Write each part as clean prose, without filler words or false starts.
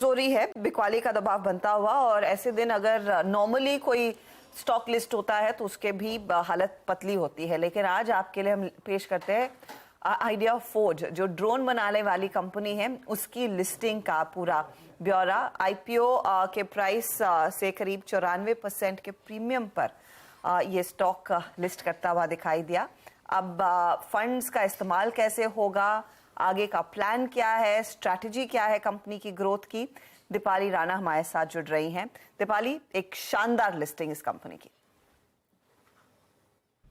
जोरी है, बिकवाली का दबाव बनता हुआ। और ऐसे दिन अगर नॉर्मली कोई स्टॉक लिस्ट होता है तो उसके भी हालत पतली होती है, लेकिन आज आपके लिए हम पेश करते हैं आइडिया फोर्ज, जो ड्रोन बनाने वाली कंपनी है, उसकी लिस्टिंग का पूरा ब्यौरा। आईपीओ के प्राइस से करीब 94% के प्रीमियम पर ये स्टॉक लिस्ट करता हुआ दिखाई दिया। अब फंड्स का इस्तेमाल कैसे होगा, आगे का प्लान क्या है, स्ट्रैटेजी क्या है कंपनी की ग्रोथ की, दीपाली राणा हमारे साथ जुड़ रही हैं। दीपाली, एक शानदार लिस्टिंग इस कंपनी की।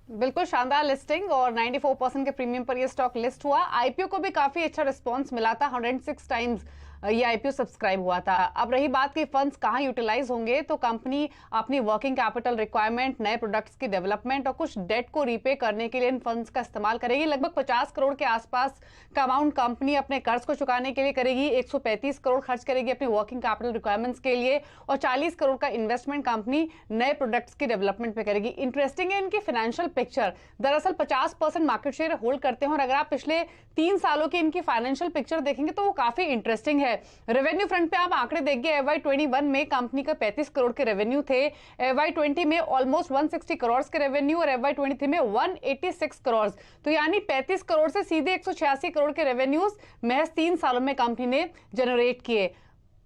बिल्कुल शानदार लिस्टिंग और 94% के प्रीमियम पर ये स्टॉक लिस्ट हुआ। आईपीओ को भी काफी अच्छा रिस्पांस मिला था, 106 टाइम्स ये आईपीओ सब्सक्राइब हुआ था। अब रही बात कि फंड्स कहां यूटिलाइज होंगे, तो कंपनी अपनी वर्किंग कैपिटल रिक्वायरमेंट, नए प्रोडक्ट्स की डेवलपमेंट और कुछ डेट को रीपे करने के लिए इन फंड्स का इस्तेमाल करेगी। लगभग 50 करोड़ के आसपास का अमाउंट कंपनी अपने कर्ज को चुकाने के लिए करेगी, 135 करोड़ खर्च करेगी अपनी वर्किंग कैपिटल रिक्वायरमेंट्स के लिए और 40 करोड़ का इन्वेस्टमेंट कंपनी नए प्रोडक्ट्स की डेवलपमेंट पे करेगी। इंटरेस्टिंग है इनकी फाइनेंशियल पिक्चर। दरअसल 50% मार्केट शेयर होल्ड करते हैं और अगर आप पिछले 3 सालों की इनकी फाइनेंशियल पिक्चर देखेंगे तो वो काफी इंटरेस्टिंग है। रेवेन्यू फ्रंट पे आप आंकड़े देखिए, FY21 में कंपनी का 35 करोड़ के रेवेन्यू थे, FY20 में ऑलमोस्ट 160 करोड़ के रेवेन्यू और FY23 में 186 करोड़। तो यानी 35 करोड़ से सीधे 186 करोड़ के रेवेन्यूज महज 3 सालों में कंपनी ने जनरेट किए।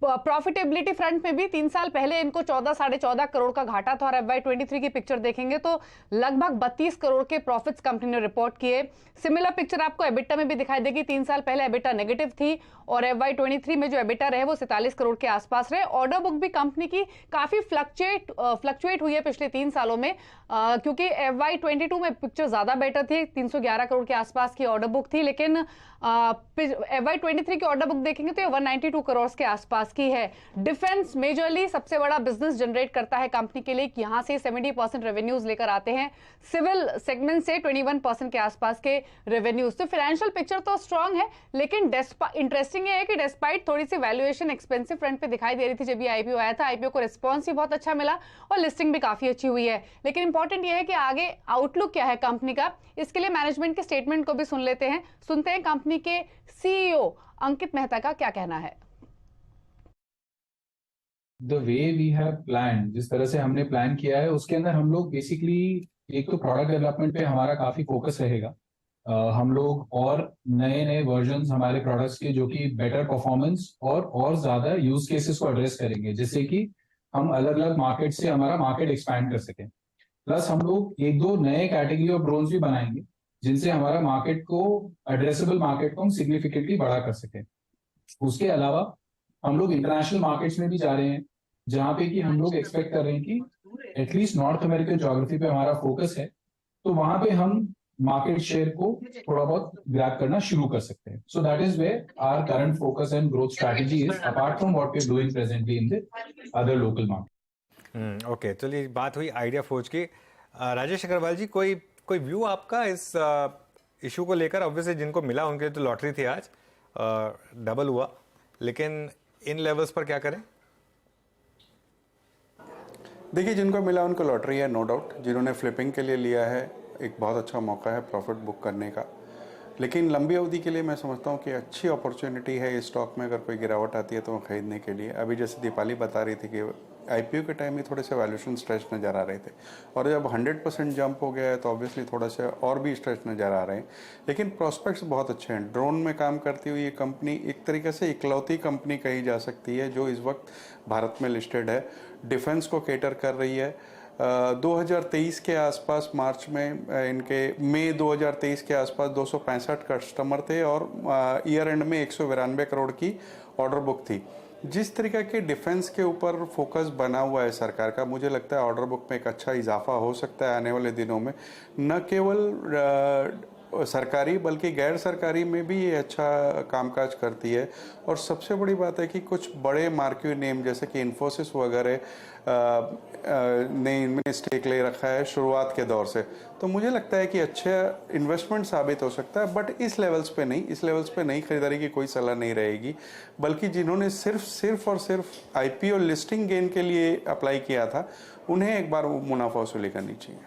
प्रॉफिटेबिलिटी फ्रंट में भी 3 साल पहले इनको 14-14.5 करोड़ का घाटा था और FY23 की पिक्चर देखेंगे तो लगभग 32 करोड़ के प्रॉफिट्स कंपनी ने रिपोर्ट किए। सिमिलर पिक्चर आपको एबिटा में भी दिखाई देगी। 3 साल पहले एबिटा नेगेटिव थी और FY23 में जो एबिटा रहे वो 47 करोड़ के आसपास रहे। ऑर्डर बुक भी कंपनी की काफी फ्लक्चुएट हुई है पिछले 3 सालों में, क्योंकि FY22 में पिक्चर ज्यादा बेटर थी, 311 करोड़ के आसपास की ऑर्डर बुक थी, लेकिन FY23 की ऑर्डर बुक देखेंगे तो ये 192 करोड़ के आसपास की है। डिफेंस मेजरली सबसे बड़ा बिजनेस जनरेट करता है कंपनी के लिए, यहां से 70% रेवेन्यूज लेकर आते हैं, सिविल सेगमेंट से 21% के आसपास के रेवेन्यूज। तो फाइनेंशियल पिक्चर तो स्ट्रांग है, लेकिन इंटरेस्टिंग है कि डिस्पाइट थोड़ी सी वैल्यूएशन एक्सपेंसिव फ्रंट पे दिखाई दे रही थी जब ये आईपीओ आया था, आईपीओ को रिस्पॉन्स भी बहुत अच्छा मिला और लिस्टिंग भी काफी अच्छी हुई है। लेकिन इंपॉर्टेंट यह है कि आगे आउटलुक क्या है कंपनी का, इसके लिए मैनेजमेंट के स्टेटमेंट को भी सुनते हैं कंपनी के सीईओ अंकित मेहता का क्या कहना है। The way we have plan, जिस तरह से हमने प्लान किया है उसके अंदर हम लोग बेसिकली एक तो प्रोडक्ट डेवलपमेंट पे हमारा काफी फोकस रहेगा। हम लोग और नए नए वर्जन्स हमारे प्रोडक्ट्स के जो कि बेटर परफॉर्मेंस और ज्यादा यूज केसेस को एड्रेस करेंगे, जिससे कि हम अलग अलग मार्केट से हमारा मार्केट एक्सपैंड कर सकें। प्लस हम लोग 1-2 नए कैटेगरी ऑफ ड्रोन्स भी बनाएंगे जिनसे हमारा मार्केट को, एड्रेसेबल मार्केट को हम सिग्निफिकेंटली बड़ा कर सकें। उसके अलावा हम लोग इंटरनेशनल मार्केट्स में भी जा रहे हैं, जहां पे कि हम लोग एक्सपेक्ट कर रहे हैं कि एटलीस्ट नॉर्थ अमेरिकन ज्योग्राफी पे हमारा फोकस है, तो वहां पे हम मार्केट शेयर को थोड़ा बहुत ग्रैब करना शुरू कर सकते हैं। So that is where our current focus and growth strategy is, apart from what we are doing presently in the other local market. Okay, चलिए बात हुई आइडिया फोर्ज की। राजेश अग्रवाल जी, कोई व्यू आपका इस इशू को लेकर? ऑब्वियसली जिनको मिला उनके लिए तो लॉटरी थी आज, डबल हुआ, लेकिन इन लेवल्स पर क्या करें? देखिए, जिनको मिला उनको लॉटरी है, नो डाउट। जिन्होंने फ्लिपिंग के लिए लिया है, एक बहुत अच्छा मौका है प्रॉफिट बुक करने का, लेकिन लंबी अवधि के लिए मैं समझता हूँ कि अच्छी अपॉर्चुनिटी है इस स्टॉक में। अगर कोई गिरावट आती है तो खरीदने के लिए। अभी जैसे दीपाली बता रही थी कि आईपीओ के टाइम में थोड़े से वैल्यूएशन स्ट्रेच नज़र आ रहे थे, और जब 100% जंप हो गया है तो ऑब्वियसली थोड़ा सा और भी स्ट्रेच नज़र आ रहे हैं, लेकिन प्रोस्पेक्ट्स बहुत अच्छे हैं। ड्रोन में काम करती हुई ये कंपनी एक तरीके से इकलौती कंपनी कही जा सकती है जो इस वक्त भारत में लिस्टेड है, डिफेंस को केटर कर रही है। 2023 के आसपास मार्च में इनके मई 2023 के आसपास 265 कस्टमर थे और ईयर एंड में 192 करोड़ की ऑर्डर बुक थी। जिस तरीके के डिफेंस के ऊपर फोकस बना हुआ है सरकार का, मुझे लगता है ऑर्डर बुक में एक अच्छा इजाफा हो सकता है आने वाले दिनों में। न केवल सरकारी बल्कि गैर सरकारी में भी ये अच्छा कामकाज करती है। और सबसे बड़ी बात है कि कुछ बड़े मार्क्यू नेम जैसे कि इन्फोसिस वगैरह ने इनमें स्टेक ले रखा है शुरुआत के दौर से, तो मुझे लगता है कि अच्छा इन्वेस्टमेंट साबित हो सकता है। बट इस लेवल्स पे नहीं खरीदारी की कोई सलाह नहीं रहेगी, बल्कि जिन्होंने सिर्फ और सिर्फ आईपीओ लिस्टिंग गेन के लिए अप्लाई किया था उन्हें एक बार मुनाफा वसूली करनी चाहिए।